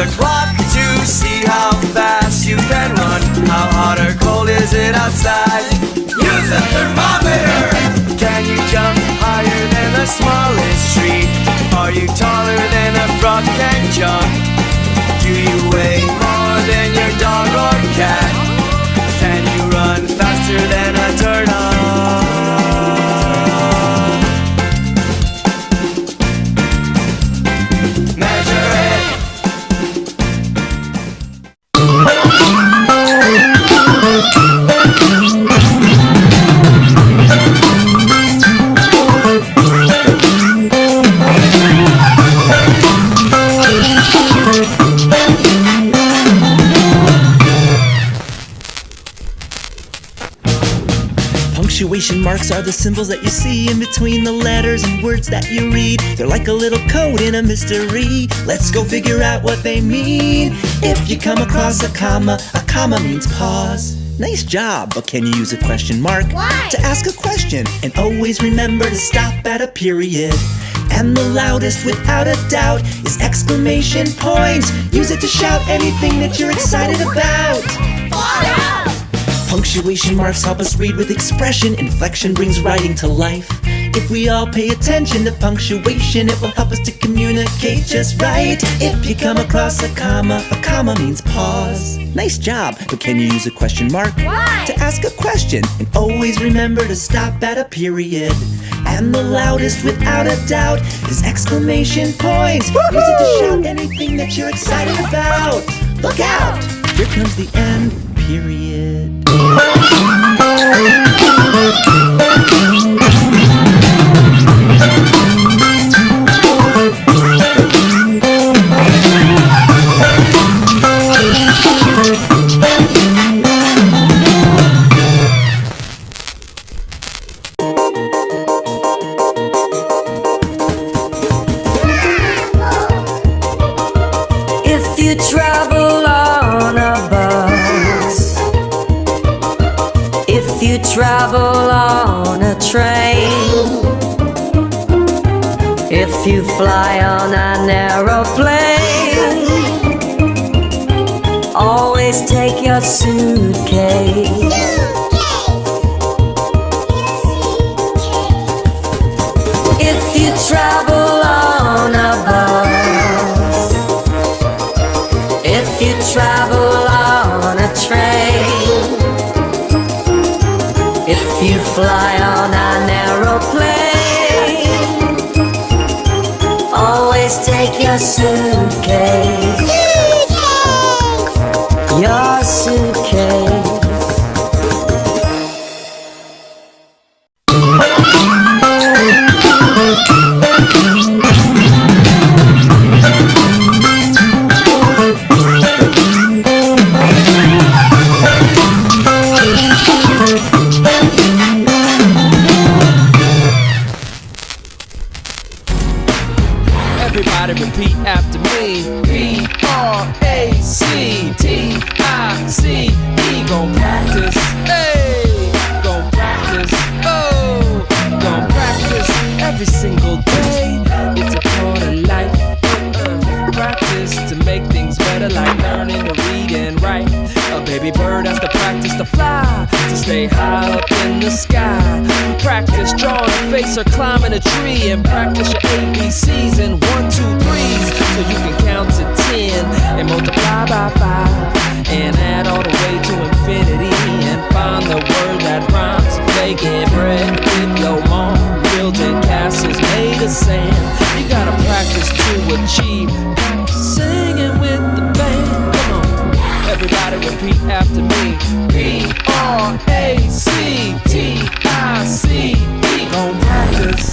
a clock to see how fast you can run. How hot or cold is it outside? Use a thermometer. Can you jump higher than the smallest tree? Are you taller than a frog can jump? Do you weigh more than your dog or cat? Can you run faster than a turtle? Punctuation marks are the symbols that you see in between the letters and words that you read. They're like a little code in a mystery. Let's go figure out what they mean. If you come across a comma means pause. Nice job, but can you use a question mark? Why? To ask a question, and always remember to stop at a period. And the loudest, without a doubt, is exclamation point. Use it to shout anything that you're excited about. Punctuation marks help us read with expression. Inflection brings writing to life. If we all pay attention to punctuation, it will help us to communicate just right. If you come across a comma means pause. Nice job, but can you use a question mark? Why? To ask a question, and always remember to stop at a period. And the loudest, without a doubt, is exclamation point. Use it to shout anything that you're excited about. Look out! Here comes the end period. If you travel on a bus, if you travel on a train, if you fly on an aeroplane, always take your suitcase. If you travel on a bus, if you travel on a train, if you fly on an aeroplane, always take your suitcase. Your suitcase. Everybody repeat after me. P-R-A-C-T-I-C-E. Gon' practice, hey, gon' practice, oh, gon' practice every single day. It's a part of life. Practice to make things better, like learning to read and write. A baby bird has to practice to fly, to stay high up in the sky. Practice drawing a face or climbing a tree, and practice your ABCs and 1, 2, 3s, so you can count to 10 and multiply by 5 and add all the way to infinity and find the word that rhymes. Baking bread with your mom, building castles made of sand. You gotta practice to achieve. Practice singing with the band. Come on, everybody repeat after me. P-R-A-C-T-I-C-E. Gon' practice.